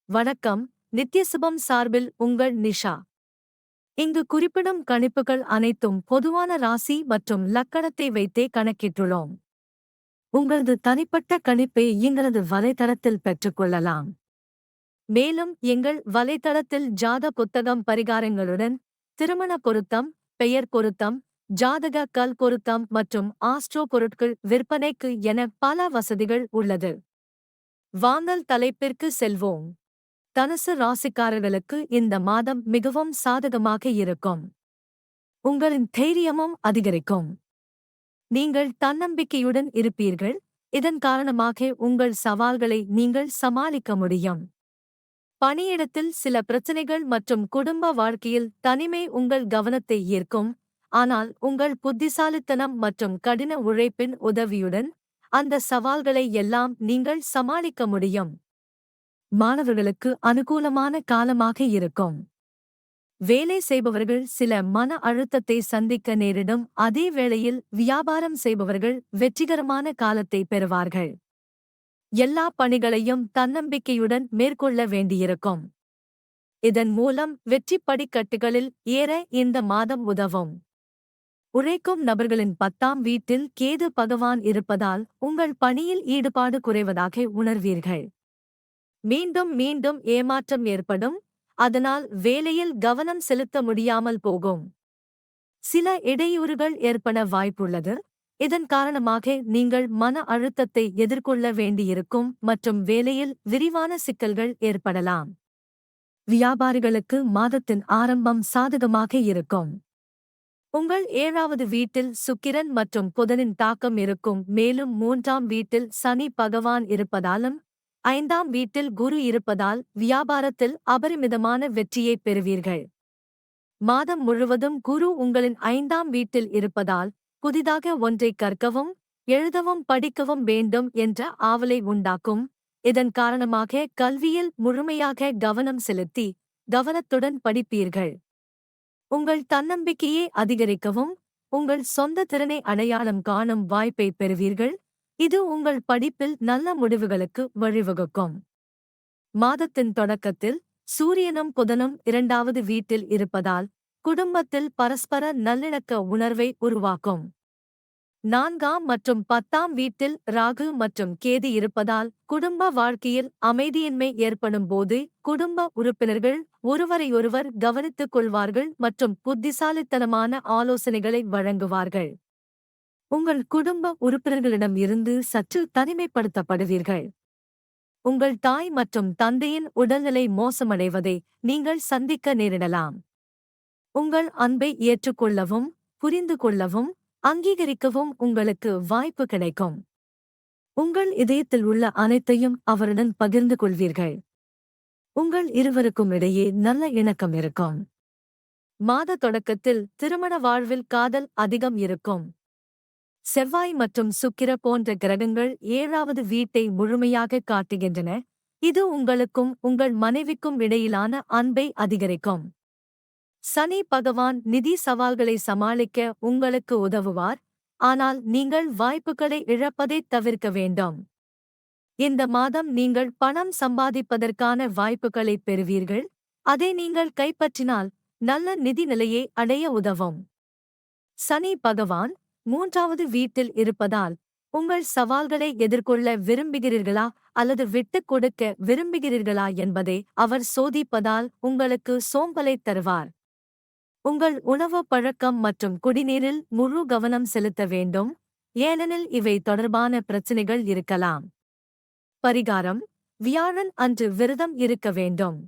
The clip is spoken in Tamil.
வணக்கம். நித்யசுபம் சார்பில் உங்கள் நிஷா. இங்கு குறிப்பிடும் கணிப்புகள் அனைத்தும் பொதுவான ராசி மற்றும் லக்கணத்தை வைத்தே கணக்கிட்டுள்ளோம். உங்களது தனிப்பட்ட கணிப்பை எங்களது வலைத்தளத்தில் பெற்றுக்கொள்ளலாம். மேலும் எங்கள் வலைத்தளத்தில் ஜாத புத்தகம் பரிகாரங்களுடன் திருமண பொருத்தம், பெயர் பொருத்தம், ஜாதக கல் பொருத்தம் மற்றும் ஆஸ்ட்ரோ பொருட்கள் விற்பனைக்கு என பல வசதிகள் உள்ளது. வாங்கல் தலைப்பிற்கு செல்வோம். தனுசு ராசிக்காரர்களுக்கு இந்த மாதம் மிகவும் சாதகமாக இருக்கும். உங்களின் தைரியமும் அதிகரிக்கும். நீங்கள் தன்னம்பிக்கையுடன் இருப்பீர்கள். இதன் காரணமாக உங்கள் சவால்களை நீங்கள் சமாளிக்க முடியும். பணியிடத்தில் சில பிரச்சனைகள் மற்றும் குடும்ப வாழ்க்கையில் தனிமை உங்கள் கவனத்தை ஈர்க்கும். ஆனால் உங்கள் புத்திசாலித்தனம் மற்றும் கடின உழைப்பின் உதவியுடன் அந்த சவால்களை எல்லாம் நீங்கள் சமாளிக்க முடியும். மாணவர்களுக்கு அனுகூலமான காலமாக இருக்கும். வேலை செய்பவர்கள் சில மன அழுத்தத்தை சந்திக்க நேரிடும். அதே வேளையில் வியாபாரம் செய்பவர்கள் வெற்றிகரமான காலத்தை பெறுவார்கள். எல்லா பணிகளையும் தன்னம்பிக்கையுடன் மேற்கொள்ள வேண்டியிருக்கும். இதன் மூலம் வெற்றி படிக்கட்டுகளில் ஏற இந்த மாதம் உதவும். உழைக்கும் நபர்களின் 10ஆம் வீட்டில் கேது பகவான் இருப்பதால் உங்கள் பணியில் ஈடுபாடு குறைவதாக உணர்வீர்கள். மீண்டும் மீண்டும் ஏமாற்றம் ஏற்படும். அதனால் வேலையில் கவனம் செலுத்த முடியாமல் போகும். சில இடையூறுகள் ஏற்பட வாய்ப்புள்ளது. இதன் காரணமாக நீங்கள் மன அழுத்தத்தை எதிர்கொள்ள வேண்டியிருக்கும் மற்றும் வேலையில் விரிவான சிக்கல்கள் ஏற்படலாம். வியாபாரிகளுக்கு மாதத்தின் ஆரம்பம் சாதகமாக இருக்கும். உங்கள் 7வது வீட்டில் சுக்கிரன் மற்றும் புதனின் தாக்கம் இருக்கும். மேலும் 3ஆம் வீட்டில் சனி பகவான் இருப்பதாலும் 5ஆம் வீட்டில் குரு இருப்பதால் வியாபாரத்தில் அபரிமிதமான வெற்றியை பெறுவீர்கள். மாதம் முழுவதும் குரு உங்களின் 5ஆம் வீட்டில் இருப்பதால் புதிதாக ஒன்றை கற்கவும், எழுதவும், படிக்கவும் வேண்டும் என்ற ஆவலை உண்டாக்கும். இதன் காரணமாக கல்வியில் முழுமையாக கவனம் செலுத்தி கவனத்துடன் படிப்பீர்கள். உங்கள் தன்னம்பிக்கையை அதிகரிக்கவும், உங்கள் சொந்த திறனை அடையாளம் காணும் வாய்ப்பை பெறுவீர்கள். இது உங்கள் படிப்பில் நல்ல முடிவுகளுக்கு வழிவகுக்கும். மாதத்தின் தொடக்கத்தில் சூரியனும் புதனும் 2வது வீட்டில் இருப்பதால் குடும்பத்தில் பரஸ்பர நல்லிணக்க உணர்வை உருவாக்கும். 4ஆம் மற்றும் 10ஆம் வீட்டில் ராகு மற்றும் கேது இருப்பதால் குடும்ப வாழ்க்கையில் அமைதியின்மை ஏற்படும் போது குடும்ப உறுப்பினர்கள் ஒருவரையொருவர் கவனித்துக் கொள்வார்கள் மற்றும் புத்திசாலித்தனமான ஆலோசனைகளை வழங்குவார்கள். உங்கள் குடும்ப உறுப்பினர்களிடம் இருந்து சற்று தனிமைப்படுத்தப்படுவீர்கள். உங்கள் தாய் மற்றும் தந்தையின் உடல்நிலை மோசமடைவதை நீங்கள் சந்திக்க நேரிடலாம். உங்கள் அன்பை ஏற்றுக்கொள்ளவும், புரிந்து கொள்ளவும், அங்கீகரிக்கவும் உங்களுக்கு வாய்ப்பு கிடைக்கும். உங்கள் இதயத்தில் உள்ள அனைத்தையும் அவருடன் பகிர்ந்து கொள்வீர்கள். உங்கள் இருவருக்கும் இடையே நல்ல இணக்கம் இருக்கும். மாத தொடக்கத்தில் திருமண வாழ்வில் காதல் அதிகம் இருக்கும். செவ்வாய் மற்றும் சுக்கிர போன்ற கிரகங்கள் 7வது வீட்டை முழுமையாக காட்டுகின்றன. இது உங்களுக்கும் உங்கள் மனைவிக்கும் இடையிலான அன்பை அதிகரிக்கும். சனி பகவான் நிதி சவால்களை சமாளிக்க உங்களுக்கு உதவுவார். ஆனால் நீங்கள் வாய்ப்புகளை இழப்பதைத் தவிர்க்க வேண்டும். இந்த மாதம் நீங்கள் பணம் சம்பாதிப்பதற்கான வாய்ப்புகளை பெறுவீர்கள். அதை நீங்கள் கைப்பற்றினால் நல்ல நிதி நிலையை அடைய உதவும். சனி பகவான் 3வது வீட்டில் இருப்பதால் உங்கள் சவால்களை எதிர்கொள்ள விரும்புகிறீர்களா அல்லது விட்டுக் கொடுக்க விரும்புகிறீர்களா என்பதை அவர் சோதிப்பதால் உங்களுக்கு சோம்பலை தருவார். உங்கள் உணவு பழக்கம் மற்றும் குடிநீரில் முழு கவனம் செலுத்த வேண்டும். ஏனெனில் இவை தொடர்பான பிரச்சினைகள் இருக்கலாம். பரிகாரம்: வியாழன் அன்று விரதம் இருக்க வேண்டும்.